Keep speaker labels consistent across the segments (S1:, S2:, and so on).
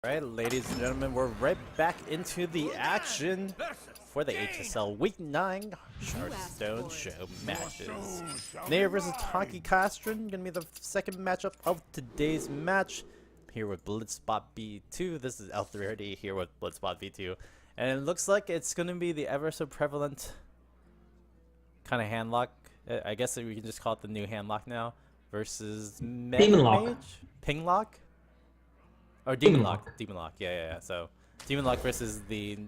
S1: Alright, ladies and gentlemen, we're right back into the action for the HSL Week 9 Hearthstone show matches. Nayr versus Tonkycastrin, gonna be the second matchup of today's match. Here with Blitzbot B2, this is L3RD here with Blitzbot B2. And it looks like it's gonna be the ever so prevalent kind of handlock. I guess we can just call it the new handlock now. Versus
S2: Demon Lock.
S1: Ping Lock? Or Demon Lock. Demon Lock, yeah. So, Demon Lock versus the,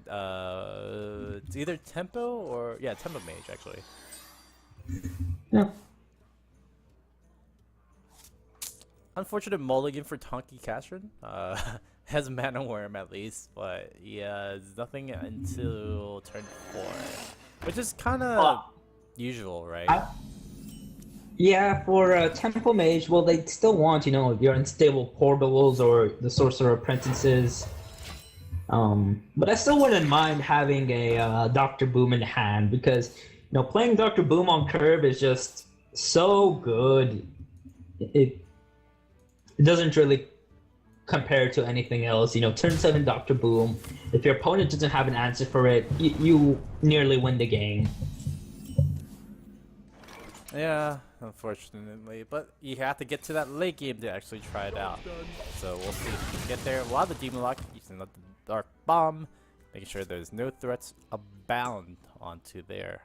S1: it's either Tempo or, yeah, Tempo Mage, actually.
S2: Yeah.
S1: Unfortunate mulligan for Tonkycastrin. Has Mana Worm at least, but yeah, it's nothing until turn 4. Which is kind of usual, right?
S2: Yeah, for Temple Mage, well, they still want, your unstable portals or the Sorcerer Apprentices. But I still wouldn't mind having a Dr. Boom in hand because, playing Dr. Boom on curve is just so good. It doesn't really compare to anything else. Turn 7 Dr. Boom. If your opponent doesn't have an answer for it, you nearly win the game.
S1: Yeah, unfortunately, but you have to get to that late game to actually try it out. So we'll see if we can get there. While the Demon Lock, using the Dark Bomb, making sure there's no threats abound onto there.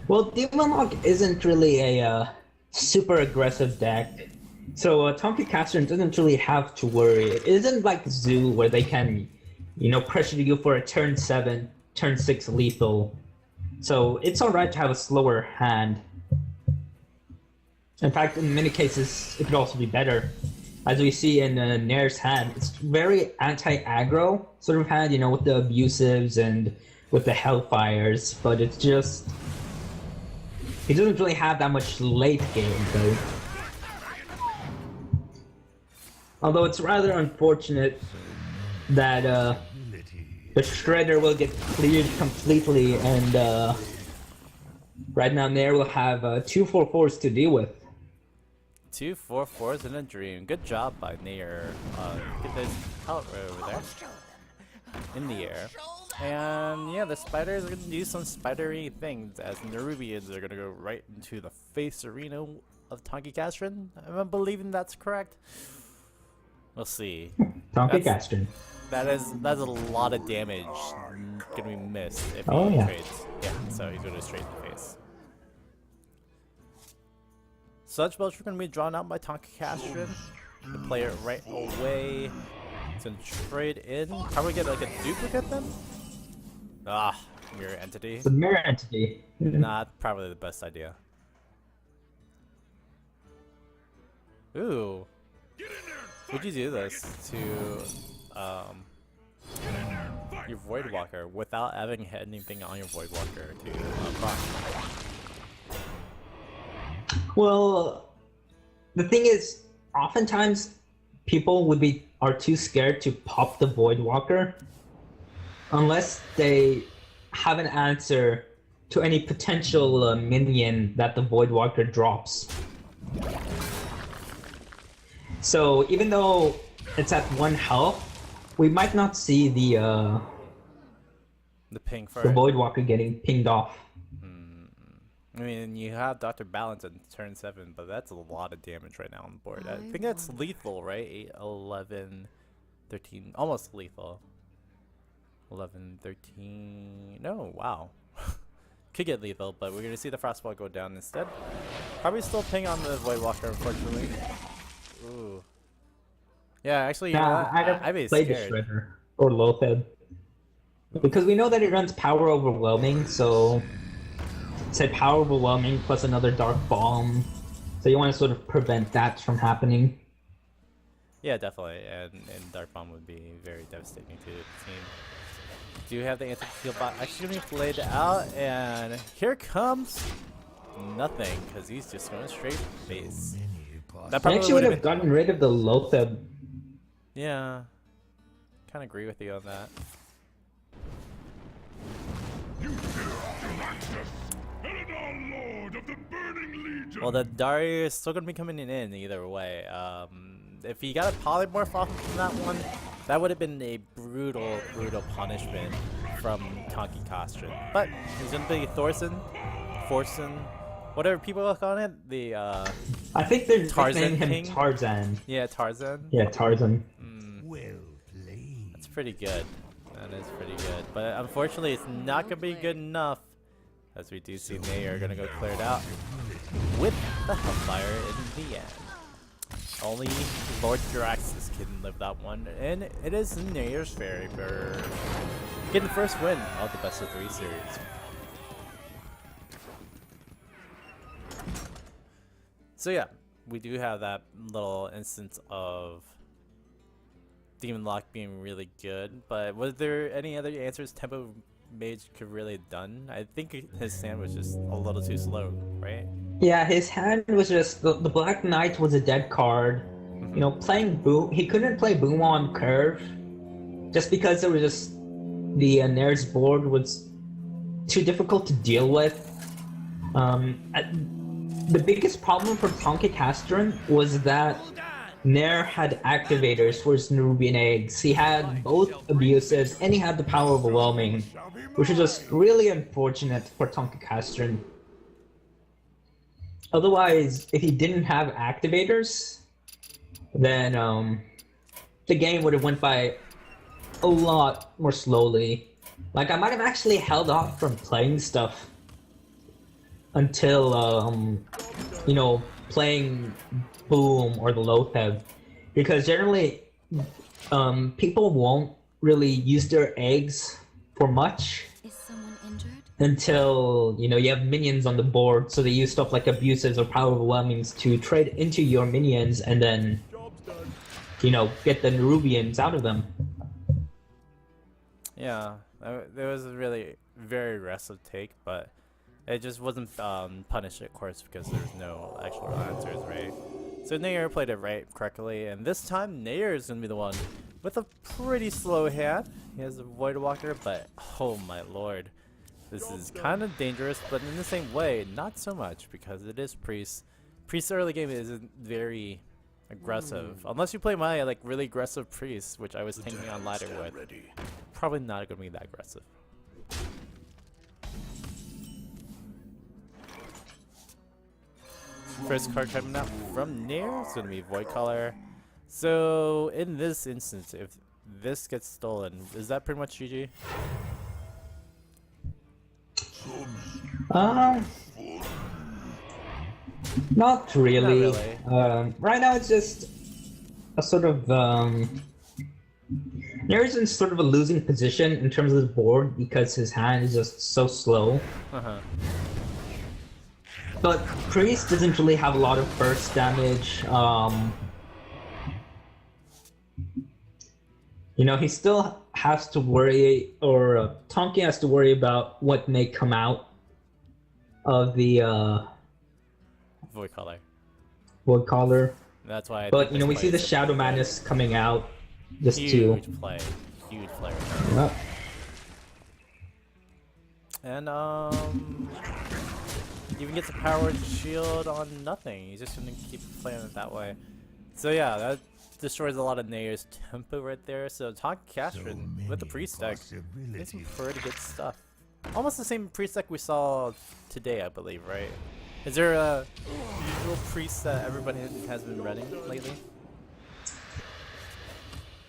S2: Well, Demon Lock isn't really a super aggressive deck, so Tonkycastrin doesn't really have to worry. It isn't like Zoo where they can, pressure you for a turn 7, turn 6 lethal. So it's alright to have a slower hand. In fact, in many cases, it could also be better. As we see in Nayr's hand, it's very anti-aggro sort of hand, with the abusives and with the Hellfires, but it's just... He doesn't really have that much late game, though. Although it's rather unfortunate that the Shredder will get cleared completely, and right now Nayr will have 2 4/4s to deal with.
S1: 2 4/4s in a dream. Good job by Nayr. Get this out right over there. In the air. And yeah, the spiders are going to do some spidery things as Nerubians are going to go right into the face arena of Tonkycastrin. I'm believing that's correct. We'll see.
S2: Tonkycastrin.
S1: That's a lot of damage gonna be missed if he trades. Yeah, so he's gonna straight in the face. Such belts are gonna be drawn out by Tonkycastrin. The player right away. It's gonna trade in. Probably get like a duplicate then? Ah, mirror entity.
S2: The mirror entity.
S1: Not probably the best idea. Ooh. Would you do this to your Voidwalker without having anything on your Voidwalker to proc?
S2: Well, the thing is, oftentimes people are too scared to pop the Voidwalker unless they have an answer to any potential minion that the Voidwalker drops. So even though it's at 1 health, we might not see the
S1: ping for
S2: the Voidwalker getting pinged off.
S1: I mean, you have Dr. Balance in turn 7, but that's a lot of damage right now on the board. I think that's lethal, right? 8, 11, 13, almost lethal. 11, 13, no, wow. Could get lethal, but we're gonna see the Frostball go down instead. Probably still ping on the Voidwalker, unfortunately. Ooh. Yeah, actually, I'd be
S2: play the
S1: scared.
S2: Shredder or Loatheb. Because we know that it runs Power Overwhelming, so say Power Overwhelming plus another Dark Bomb. So you want to sort of prevent that from happening.
S1: Yeah, definitely, and Dark Bomb would be very devastating to the team. Do you have the anti-field bot actually going to be played out? And here comes nothing, because he's just going straight face.
S2: That probably actually would have gotten rid of the Loatheb.
S1: Yeah, kind of agree with you on that. Well, the Dario is still going to be coming in either way. If he got a polymorph off from that one, that would have been a brutal, brutal punishment from Tonkycastrin. But he's gonna be Thorson, whatever people look on it. The
S2: I think they're
S1: Tarzan
S2: nicknaming him
S1: King?
S2: Tarzan.
S1: Yeah, Tarzan.
S2: Yeah, Tarzan.
S1: That's pretty good. That is pretty good. But unfortunately, it's not gonna be good enough, as we do see Nayr gonna go cleared out with the Hellfire in the end. Only Lord Jiraxis can live that one, and it is Nayr's favor. Getting the first win of the best of 3 series. So yeah, we do have that little instance of Demon Lock being really good, but was there any other answers Tempo Mage could really have done? I think his stand was just a little too slow, right?
S2: Yeah, his hand was just the Black Knight was a dead card. You know, playing Boom, he couldn't play Boom on curve, just because it was just the Nair's board was too difficult to deal with. The biggest problem for Tonkycastrin was that Nayr had activators for his Nerubian eggs. He had both abusives and he had the power of overwhelming, which is just really unfortunate for Tonkycastrin. Otherwise, if he didn't have activators, then the game would have went by a lot more slowly. Like, I might have actually held off from playing stuff until, you know, playing Boom or the Lotheb, because generally people won't really use their eggs for much until, you know, you have minions on the board, so they use stuff like abusives or power overwhelmings to trade into your minions and then, you know, get the Nerubians out of them.
S1: Yeah, there was a really very aggressive take, but it just wasn't punished, of course, because there's no actual answers, right? So Nayr played it correctly, and this time Nayr is going to be the one with a pretty slow hand. He has a Void Walker, but oh my lord. This is kind of dangerous, but in the same way, not so much, because it is Priest. Priest early game isn't very aggressive. Unless you play my like really aggressive Priest, which I was thinking on ladder with. Probably not going to be that aggressive. First card coming out from Nayr is going to be Void Color. So in this instance, if this gets stolen, is that pretty much GG?
S2: Not really.
S1: Not really.
S2: Right now it's just a sort of Nair's in sort of a losing position in terms of the board because his hand is just so slow. But Priest doesn't really have a lot of burst damage. You know, he still has to worry, or Tonky has to worry about what may come out of the
S1: Void Color.
S2: Void Collar.
S1: That's why.
S2: But you know, we see the Shadow Madness coming out. Just
S1: huge
S2: to
S1: play, huge play.
S2: Yep.
S1: And even gets a powered shield on nothing. He's just gonna keep playing it that way. So yeah, that destroys a lot of Nayr's tempo right there. So Tonkycastrin with the Priest deck gets some pretty good stuff. Almost the same Priest deck we saw today, I believe, right? Is there a usual Priest that everybody has been running lately?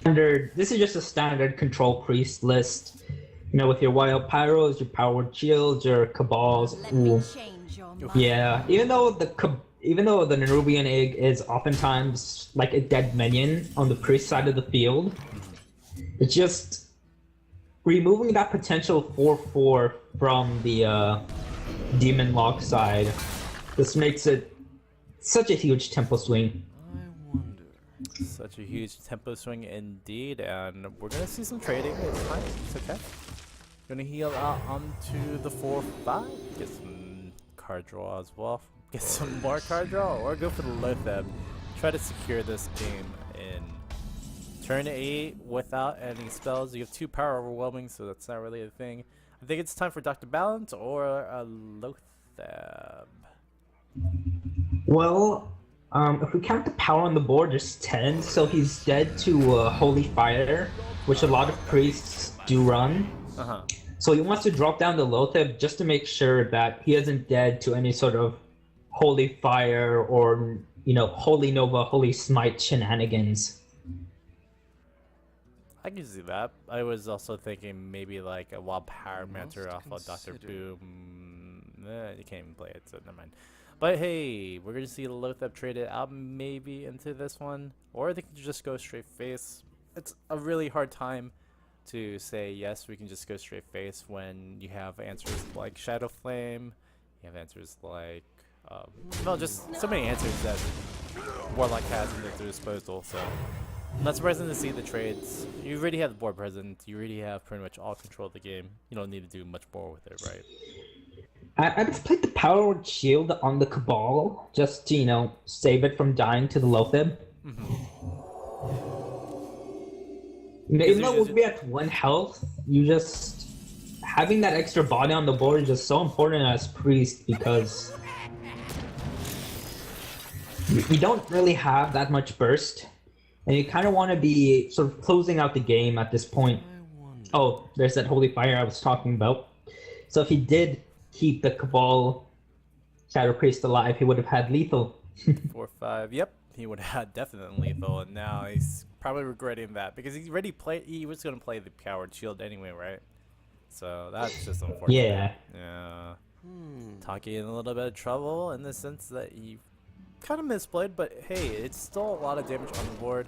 S2: This is just a standard control Priest list. You know, with your Wild Pyros, your Powered Shields, your Cabals. Ooh. Yeah, even though the Nerubian egg is oftentimes like a dead minion on the Priest side of the field, it's just removing that potential 4/4 from the Demon Lock side. This makes it such a huge tempo swing.
S1: Such a huge tempo swing indeed, and we're gonna see some trading. It's fine, it's okay. Gonna heal out onto the 4/5, get some card draw as well, get some more card draw, or go for the Lotheb. Try to secure this game in turn 8 without any spells. You have 2 power overwhelming, so that's not really a thing. I think it's time for Dr. Balance or a Lotheb.
S2: Well, If we count the power on the board, there's 10, so he's dead to Holy Fire, which a lot of priests do run.
S1: Uh-huh.
S2: So he wants to drop down the Loatheb just to make sure that he isn't dead to any sort of Holy Fire or, Holy Nova, Holy Smite shenanigans.
S1: I can see that. I was also thinking maybe like a Wild Pyromancer off of Dr. Boom. You can't even play it, so never mind. But hey, we're gonna see Loatheb traded out maybe into this one, or they can just go straight face. It's a really hard time to say yes, we can just go straight face when you have answers like Shadow Flame, you have answers like, no, just so many answers that Warlock has at their disposal. So I'm not surprising to see the trades. You already have the board present. You already have pretty much all control of the game. You don't need to do much more with it, right?
S2: I just played the Power Shield on the Cabal just to, save it from dying to the Loatheb. Even though we'll be at 1 health, having that extra body on the board is just so important as Priest because you don't really have that much burst, and you kind of want to be sort of closing out the game at this point. Oh, there's that Holy Fire I was talking about. So if he did keep the Cabal Shadow Priest alive, he would have had lethal.
S1: 4-5. Yep, he would have had definite lethal, and now he's probably regretting that because he was going to play the Powered Shield anyway, right? So that's just unfortunate.
S2: Yeah.
S1: Yeah. Tonky in a little bit of trouble in the sense that he kind of misplayed, but hey, it's still a lot of damage on the board.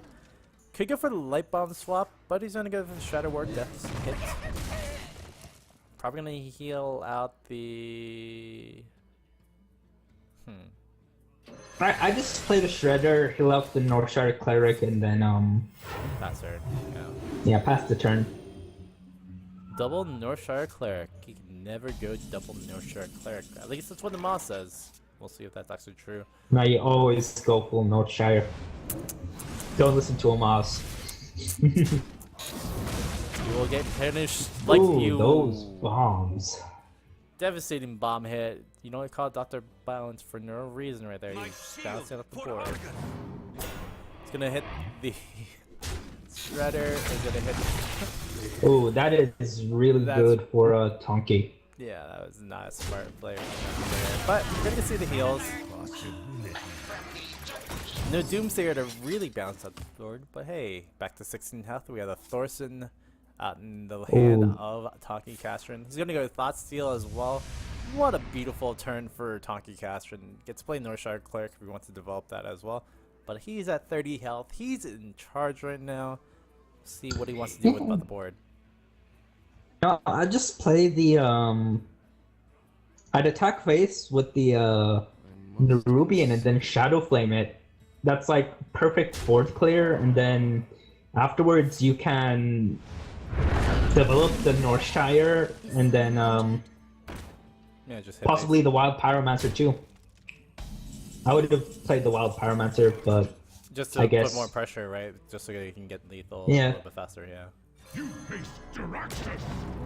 S1: Could go for the Light Bomb swap, but he's going to go for the Shadow Ward Death hit. Probably gonna heal out the.
S2: I just played a Shredder, heal out the Northshire Cleric, and then
S1: pass turn.
S2: Yeah, pass the turn.
S1: Double Northshire Cleric. You can never go double Northshire Cleric. At least that's what the Moss says. We'll see if that's actually true.
S2: No, you always go full Northshire. Don't listen to a mouse.
S1: You will get punished like you.
S2: Those bombs.
S1: Devastating bomb hit. You know, I call it Dr. Balance for no reason right there. He's bouncing up the board. It's gonna hit the Shredder. Is gonna hit.
S2: Oh, that is really good for Tonky.
S1: Yeah, that was not a smart play. But we're gonna see the heals. No Doomsayer to really bounce up the board, but hey, back to 16 health. We have a Thorson out in the hand of Tonkycastrin. He's gonna go with Thought Steal as well. What a beautiful turn for Tonkycastrin. Gets to play Northshire Cleric if he wants to develop that as well. But he's at 30 health. He's in charge right now. See what he wants to do with the board.
S2: No, I just play the I'd attack face with the Nerubian and then Shadow Flame it. That's like perfect board clear, and then afterwards you can develop the Northshire and then
S1: yeah, just
S2: possibly the Wild Pyromancer too. I would have played the Wild Pyromancer, but
S1: just to put more pressure, right? Just so you can get lethal a little bit faster, yeah.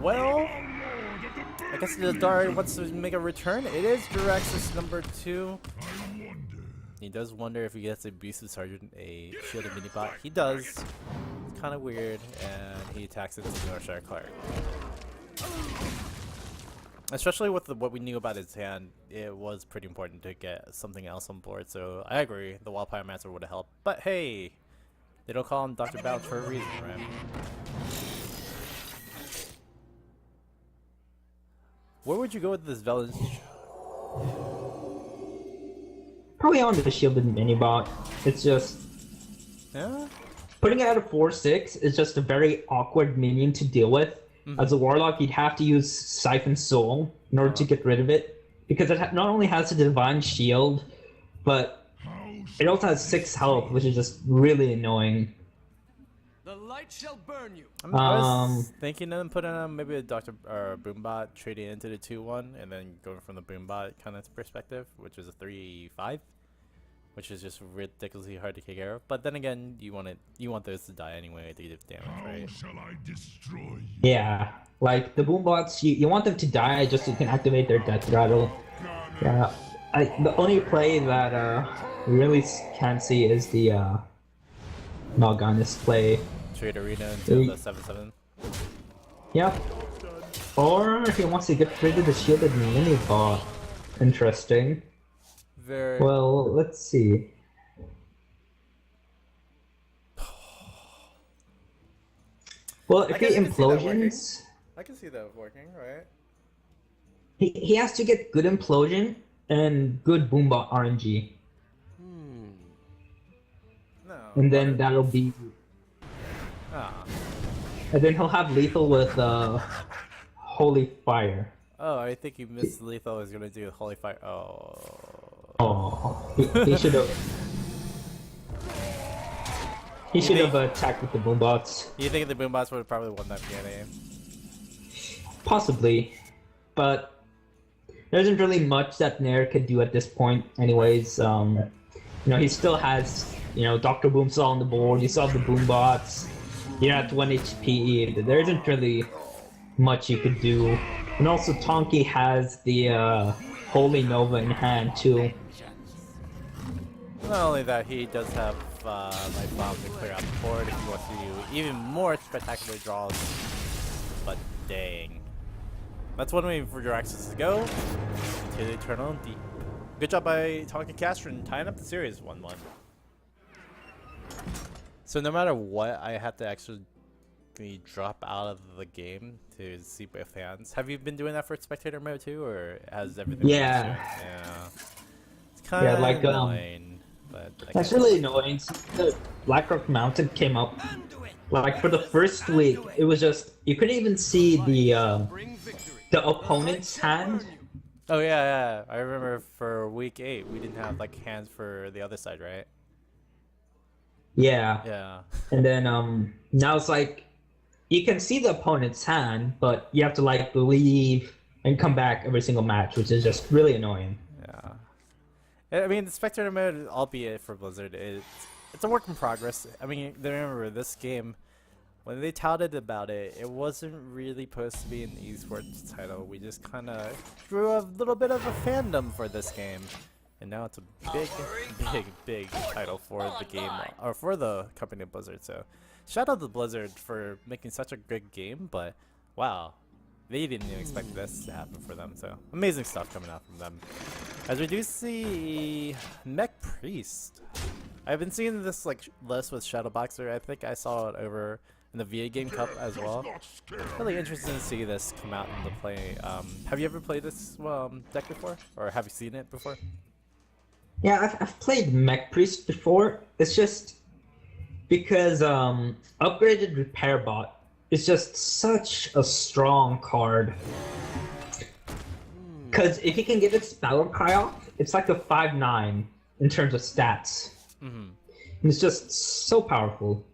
S1: Well, I guess the Dari wants to make a return. It is Jiraxxus number 2. He does wonder if he gets a Abusive Sergeant, a shielded minibot. He does. It's kind of weird, and he attacks it into the Northshire Cleric. Especially with what we knew about his hand, it was pretty important to get something else on board. So I agree, the Wild Pyromancer would have helped. But hey, they don't call him Dr. Balance for a reason, right? Where would you go with this Village?
S2: Probably on the shielded minibot. It's just putting it at a 4/6 is just a very awkward minion to deal with. As a Warlock, you'd have to use Siphon Soul in order to get rid of it, because it not only has a Divine Shield, but it also has 6 health, which is just really annoying.
S3: The light shall burn you.
S1: I was thinking of putting maybe a Dr. Boombot, trading into the 2-1, and then going from the Boombot kind of perspective, which is a 3-5, which is just ridiculously hard to take care of. But then again, you want those to die anyway to give damage, right?
S3: How shall I destroy you?
S2: Yeah, like the Boombots, you want them to die just so you can activate their Death Rattle. Yeah, the only play that we really can't see is the Mal'Ganis play.
S1: Trade Arena into the 7/7.
S2: Yep. Or he wants to get rid of the shielded mini bot. Interesting.
S1: Very.
S2: Well, let's see. Well, if he implosions,
S1: I can see that working, right?
S2: he has to get good implosion and good boombot RNG,
S1: No.
S2: and then that'll be.
S1: Ah.
S2: And then he'll have lethal with Holy Fire.
S1: Oh, I think you missed lethal is gonna do Holy Fire. Oh.
S2: Oh, he should have. He should have attacked with the boombots.
S1: You think the boombots would have probably won that game?
S2: Possibly, but there isn't really much that Nayr could do at this point. Anyways, you know, he still has, you know, Dr. Boom still on the board. You still have the boombots. You're at 1 HP. There isn't really much you could do. And also, Tonky has the Holy Nova in hand too.
S1: Not only that, he does have Light Bomb to clear out the board if he wants to do even more spectacular draws. But dang. That's one way for your access to go into the Eternal Deep. Good job by Tonkycastrin tying up the series 1-1. So no matter what, I have to actually drop out of the game to see both hands. Have you been doing that for spectator mode too, or has everything?
S2: Yeah.
S1: Yeah. It's kind of
S2: like,
S1: annoying, but
S2: That's really annoying. Since the Blackrock Mountain came up, like for the first week, it was just you couldn't even see the opponent's hand.
S1: Oh yeah. I remember for week 8 we didn't have like hands for the other side, right?
S2: Yeah.
S1: Yeah.
S2: And then now it's like you can see the opponent's hand, but you have to like leave and come back every single match, which is just really annoying.
S1: Yeah. I mean, the spectator mode, albeit for Blizzard, it's a work in progress. I mean, remember this game, when they touted about it, it wasn't really supposed to be an esports title. We just kind of drew a little bit of a fandom for this game. And now it's a big title for the game, or for the company Blizzard. So, shout out to Blizzard for making such a good game. But wow, they didn't even expect this to happen for them. So, amazing stuff coming out from them. As we do see Mech Priest. I've been seeing this like list with Shadowboxer. I think I saw it over in the VA Game Cup as well. Really interesting to see this come out into play. Have you ever played this deck before, or have you seen it before?
S2: Yeah, I've played Mech Priest before. It's just because upgraded Repair Bot is just such a strong card. Because if you can get its Battle Cry off, it's like a 5/9 in terms of stats. And it's just so powerful.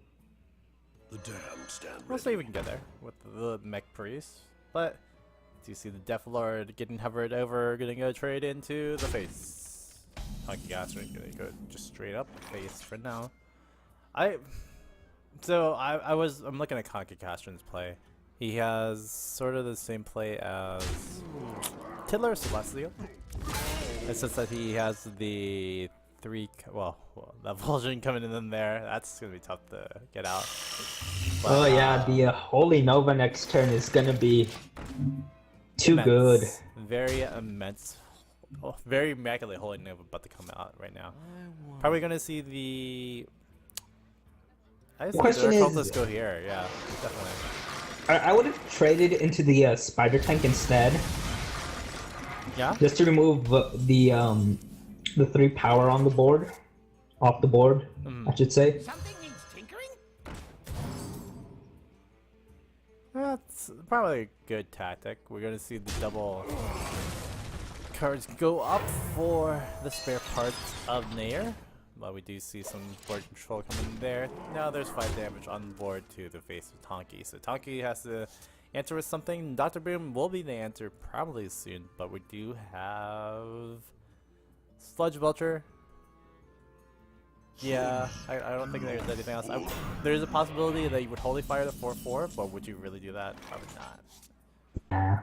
S1: We'll see if we can get there with the Mech Priest. But do you see the Death Lord getting hovered over, gonna go trade into the face? Tonkycastrin gonna go just straight up face for now. I'm looking at Tonkycastrin's play. He has sort of the same play as Tiddler Celestial. It's just that he has the that Vulsion coming in there. That's gonna be tough to get out. But,
S2: oh yeah, the Holy Nova next turn is gonna be too
S1: immense.
S2: good.
S1: Very immense. Oh, very immaculate Holy Nova about to come out right now. Probably gonna see the. I just think the cultists go here. Yeah, definitely.
S2: I would have traded into the Spider Tank instead.
S1: Yeah.
S2: Just to remove the 3 power on the board, off the board, I should say.
S3: Something needs tinkering?
S1: That's probably a good tactic. We're gonna see the double cards go up for the spare parts of Nayr. But we do see some board control coming in there. Now there's 5 damage on the board to the face of Tonky. So Tonky has to answer with something. Dr. Boom will be the answer probably soon. But we do have Sludge Belcher. Yeah, I don't think there's anything else. There's a possibility that you would Holy Fire the 4/4, but would you really do that? Probably not.
S2: Nah.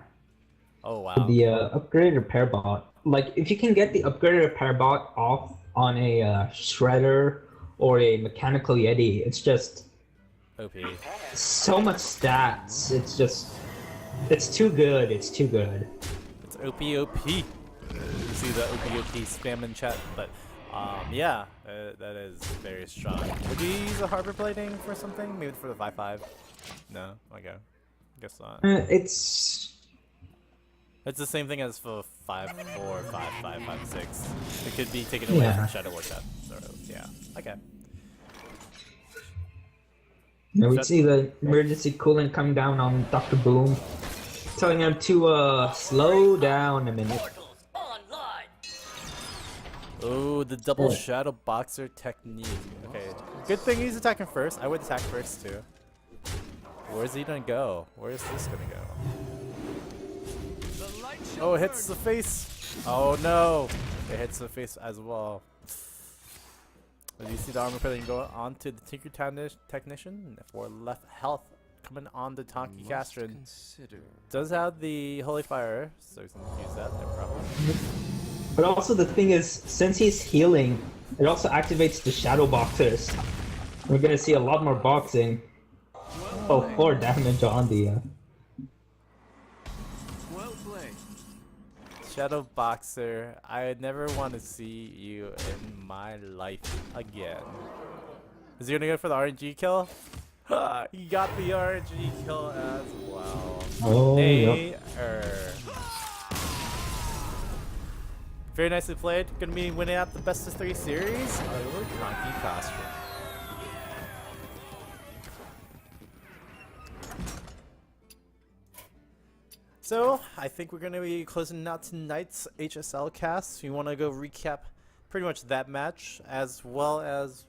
S1: Oh wow.
S2: The upgraded Repair Bot. Like, if you can get the upgraded Repair Bot off on a Shredder or a Mechanical Yeti. It's just
S1: OP.
S2: so much stats. It's too good. It's too good.
S1: It's OP. You see the OP spam in chat, but yeah, that is very strong. Would you use a harbor plating for something? Maybe for the 5/5? No? Okay. Guess not.
S2: It's
S1: It's the same thing as for 5/4, 5/5, 5/6. It could be taken away from Shadow War Chat. So, yeah. Okay.
S2: Now we see the emergency coolant coming down on Dr. Boom, telling him to slow down a minute.
S1: Oh, the double shadow boxer technique. Okay. Good thing he's attacking first. I would attack first too. Where's he gonna go? Where's this gonna go? Oh, it hits the face. Oh no. It hits the face as well. As you see the armor plating go on to the Tinker Technician for left health coming on the Tonkycastrin. Does have the Holy Fire, so he's gonna use that, no problem.
S2: But also the thing is, since he's healing, it also activates the Shadow Boxers. We're gonna see a lot more boxing. Oh, 4 damage on the...
S3: Well played.
S1: Shadow Boxer, I never want to see you in my life again. Is he gonna go for the RNG kill? He got the RNG kill as well.
S2: Oh,
S1: Nayr. Very nicely played. Gonna be winning out the best of 3 series over Tonkycastrin. So, I think we're going to be closing out tonight's HSL cast. You want to go recap pretty much that match, as well as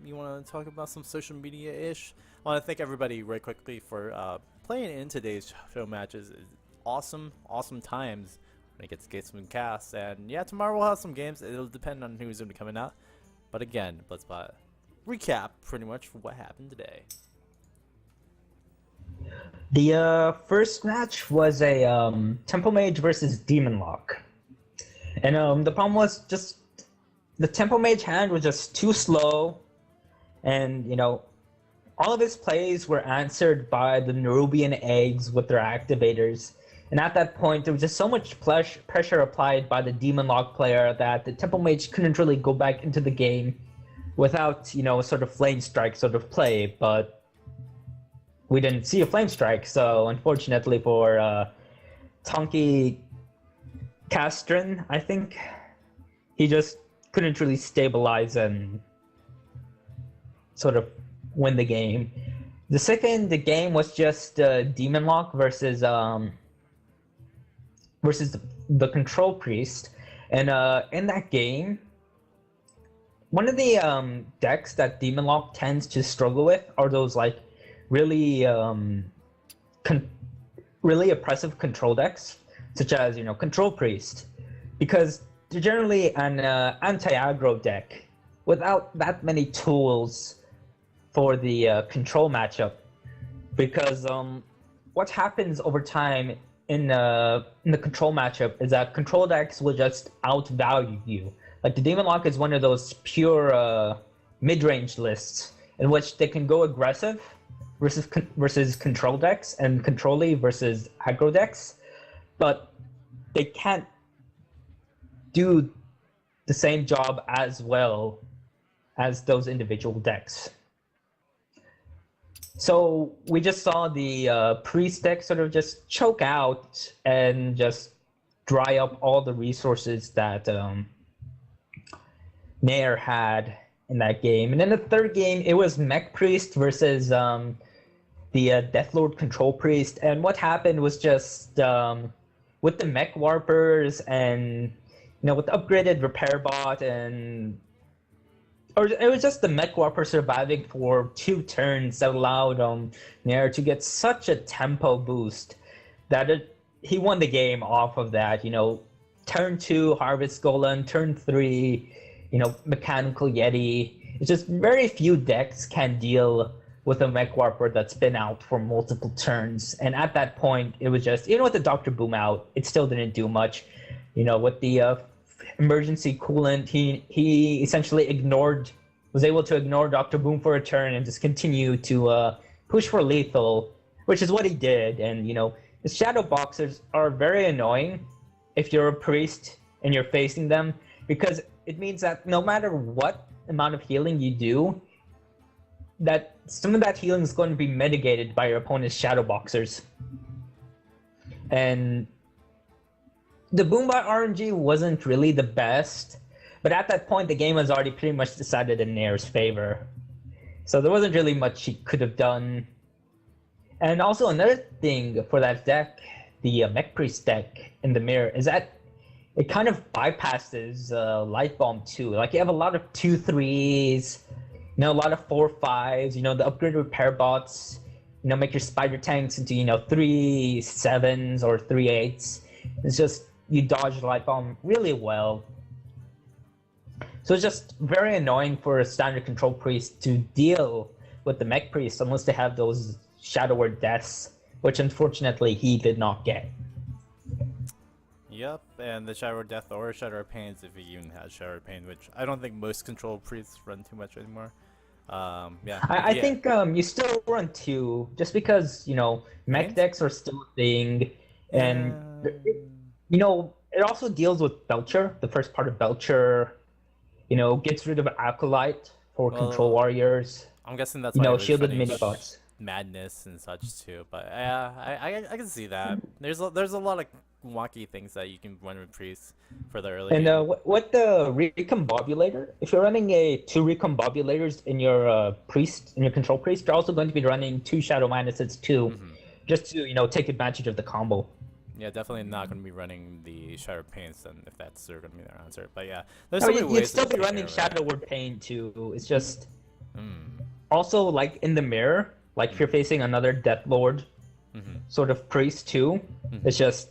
S1: you want to talk about some social media-ish. I want to thank everybody very quickly for playing in today's show matches. It's awesome times when it gets to some casts. And yeah, tomorrow we'll have some games. It'll depend on who's going to be coming out. But again, let's recap pretty much for what happened today.
S2: The first match was a Temple Mage versus Demon Lock. And the problem was just the Temple Mage hand was just too slow. And, you know, all of his plays were answered by the Nerubian eggs with their activators. And at that point, there was just so much pressure applied by the Demon Lock player that the Temple Mage couldn't really go back into the game without, you know, a sort of Flame Strike sort of play. But we didn't see a Flame Strike, so unfortunately for Tonkycastrin, I think, he just couldn't really stabilize and sort of win the game. The second game was just Demon Lock versus the Control Priest, and in that game, one of the decks that Demon Lock tends to struggle with are those like really really oppressive control decks, such as, you know, Control Priest, because they're generally an anti-aggro deck without that many tools for the control matchup. Because what happens over time in the control matchup is that control decks will just outvalue you. Like the Demon Lock is one of those pure mid-range lists in which they can go aggressive versus control decks and control-y versus aggro decks, but they can't do the same job as well as those individual decks. So we just saw the priest deck sort of just choke out and just dry up all the resources that Nayr had in that game. And then the third game, it was Mech Priest versus the Deathlord Control Priest. And what happened was just with the Mech Warpers and, you know, with the upgraded Repair Bot and... Or it was just the Mech Warper surviving for 2 turns that allowed Nayr to get such a tempo boost that he won the game off of that. You know, turn 2, Harvest Golem, turn 3, you know, Mechanical Yeti. It's just very few decks can deal with a Mech Warper that's been out for multiple turns. And at that point, it was just, even with the Dr. Boom out, it still didn't do much. You know, with the emergency coolant. He essentially was able to ignore Dr. Boom for a turn and just continue to push for lethal, which is what he did. And the shadow boxers are very annoying if you're a priest and you're facing them, because it means that no matter what amount of healing you do, that some of that healing is going to be mitigated by your opponent's shadow boxers. And the Boombot RNG wasn't really the best, but at that point the game was already pretty much decided in Nayr's favor. So there wasn't really much he could have done. And also another thing for that deck, the Mech Priest deck in the mirror, is that it kind of bypasses Light Bomb too. Like you have a lot of 2/3s, a lot of 4/5s, the upgrade repair bots, make your spider tanks into 3/7s or 3/8s. It's just you dodge Light Bomb really well. So it's just very annoying for a standard control priest to deal with the Mech Priest unless they have those Shadow Word deaths, which unfortunately he did not get.
S1: Yep, and the Shadow Death or Shadow Pains if he even has Shadow Pain, which I don't think most control priests run too much anymore.
S2: I think you still run 2, just because mech decks are still a thing, and it also deals with Belcher. The first part of Belcher, gets rid of Acolyte for control warriors.
S1: I'm guessing that's why
S2: shielded mini bots.
S1: Madness and such too, but I can see that. There's a lot of wonky things that you can run with priests for the early.
S2: And what the recombobulator? If you're running 2 recombobulators in your control priest, you're also going to be running 2 shadow minuses too, just to take advantage of the combo.
S1: Yeah, definitely not going to be running the Shadow Pains then, if that's going to be their answer. But yeah, there's so many ways.
S2: You'd still be running Shadow Word Pain too. It's just also like in the mirror. Like if you're facing another Death Lord sort of priest too, it's just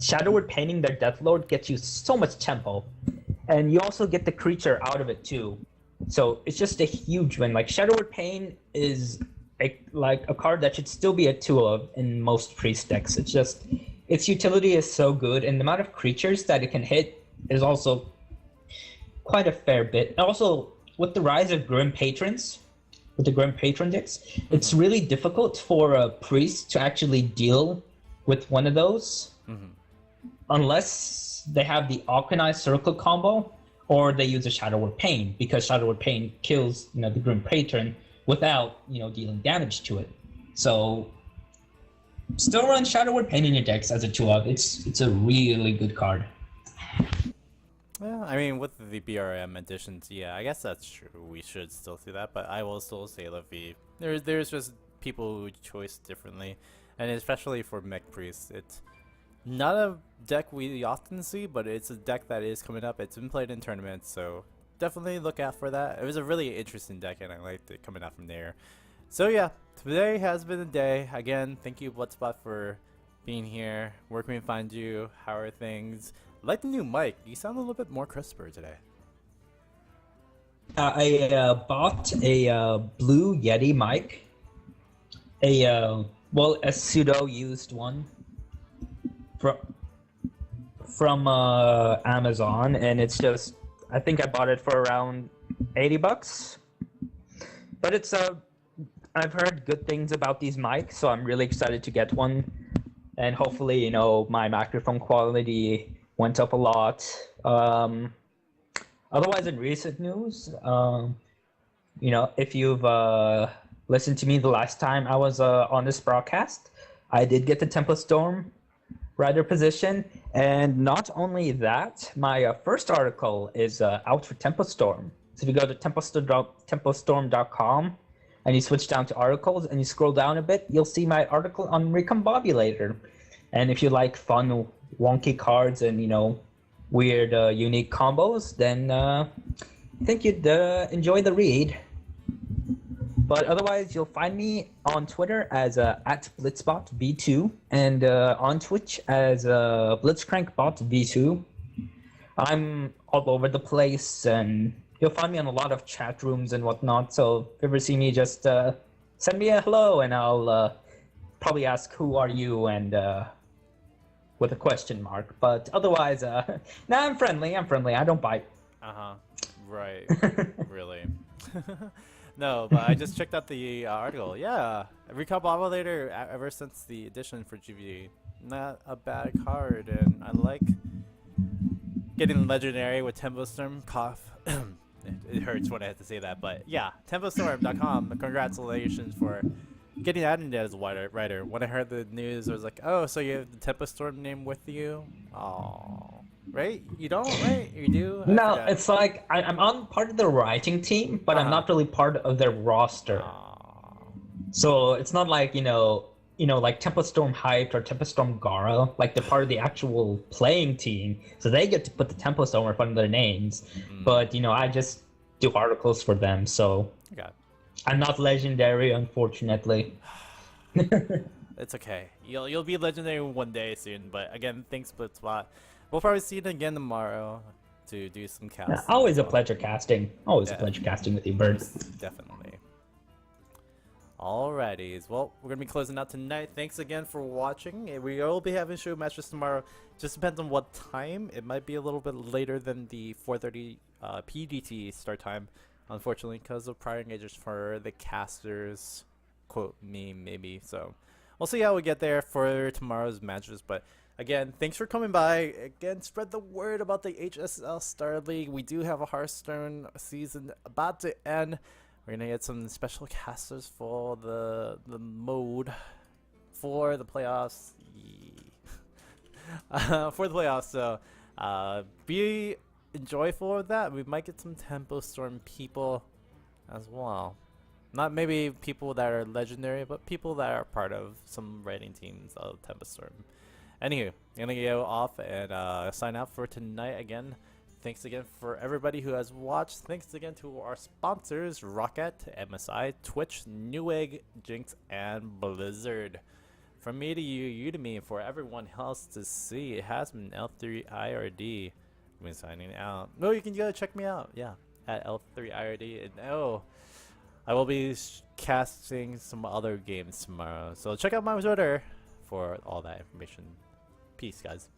S2: Shadow Word Painting their Death Lord gets you so much tempo. And you also get the creature out of it too. So it's just a huge win. Like Shadow Word Pain is like a card that should still be a 2 of in most priest decks. It's just, its utility is so good, and the amount of creatures that it can hit is also quite a fair bit. And also, with the rise of Grim Patrons, with the Grim Patron decks, it's really difficult for a priest to actually deal with one of those unless they have the Alkanized Circle combo or they use a Shadow Word Pain, because Shadow Word Pain kills the Grim Patron without dealing damage to it. So still run Shadow Word Pain in your decks as a 2-of. It's a really good card.
S1: Well, I mean, with the BRM additions, yeah, I guess that's true. We should still do that, but I will still say, Luffy, there's just people who choice differently, and especially for Mech Priest, it's not a deck we often see, but it's a deck that is coming up. It's been played in tournaments, so definitely look out for that. It was a really interesting deck, and I liked it coming out from there. So yeah, today has been a day. Again, thank you, Bloodspot, for being here. Where can we find you? How are things? I like the new mic. You sound a little bit more crisper today.
S2: I bought a Blue Yeti mic. A pseudo-used one from Amazon, and it's just, I think I bought it for around $80. But it's I've heard good things about these mics, so I'm really excited to get one. And hopefully, my microphone quality went up a lot. Otherwise, in recent news, if you've listened to me the last time I was on this broadcast, I did get the Tempest Storm rider position. And not only that, my first article is out for Tempest Storm. So if you go to tempeststorm.com and you switch down to articles and you scroll down a bit, you'll see my article on Recombobulator. And if you like fun, wonky cards and, weird, unique combos, then I think you'd enjoy the read. But otherwise, you'll find me on Twitter as at BlitzbotV2 and on Twitch as BlitzcrankbotV2. I'm all over the place, and you'll find me on a lot of chat rooms and whatnot. So if you ever see me, just send me a hello, and I'll probably ask, who are you, and with a question mark. But otherwise, nah, I'm friendly. I'm friendly. I don't bite.
S1: Right. Really. No, but I just checked out the article. Yeah, Recall Bobbleator ever since the edition for GVD, not a bad card, and I like getting legendary with Tempo Storm. Cough. It hurts when I have to say that, but yeah, TempoStorm.com. Congratulations for getting added as a writer. When I heard the news, I was like, oh, so you have the Tempo Storm name with you? Oh. Right? You don't, right? You do?
S2: No, it's like I'm on part of the writing team, but I'm not really part of their roster. So it's not like like Tempo Storm Hyped or Tempo Storm Gara, like they're part of the actual playing team, so they get to put the Tempo Storm in front of their names. But I just do articles for them, so I'm not legendary, unfortunately.
S1: It's okay. You'll be legendary one day soon. But again, thanks, Blitzbot. We'll probably see you again tomorrow to do some casting.
S2: Yeah, always a pleasure casting. Always a pleasure casting with you, Bird.
S1: Definitely. Alrighty, well, we're gonna be closing out tonight. Thanks again for watching. We will be having show matches tomorrow. Just depends on what time. It might be a little bit later than the 4:30 PDT start time, unfortunately, because of prior engagements for the casters. Quote me, maybe. So we'll see how we get there for tomorrow's matches. But again, thanks for coming by. Again, spread the word about the HSL Star League. We do have a Hearthstone season about to end. We're gonna get some special casters for the mode for the playoffs. For the playoffs, so be enjoyful of that. We might get some Tempo Storm people as well. Not maybe people that are legendary, but people that are part of some writing teams of Tempo Storm. Anywho, I'm gonna go off and sign out for tonight again. Thanks again for everybody who has watched. Thanks again to our sponsors, Rocket, MSI, Twitch, Newegg, Jinx, and Blizzard. From me to you, you to me, and for everyone else to see, it has been L3IRD. I've been signing out. No, you can go check me out. Yeah, at L3IRD. And I will be casting some other games tomorrow. So check out my Twitter for all that information. Peace, guys.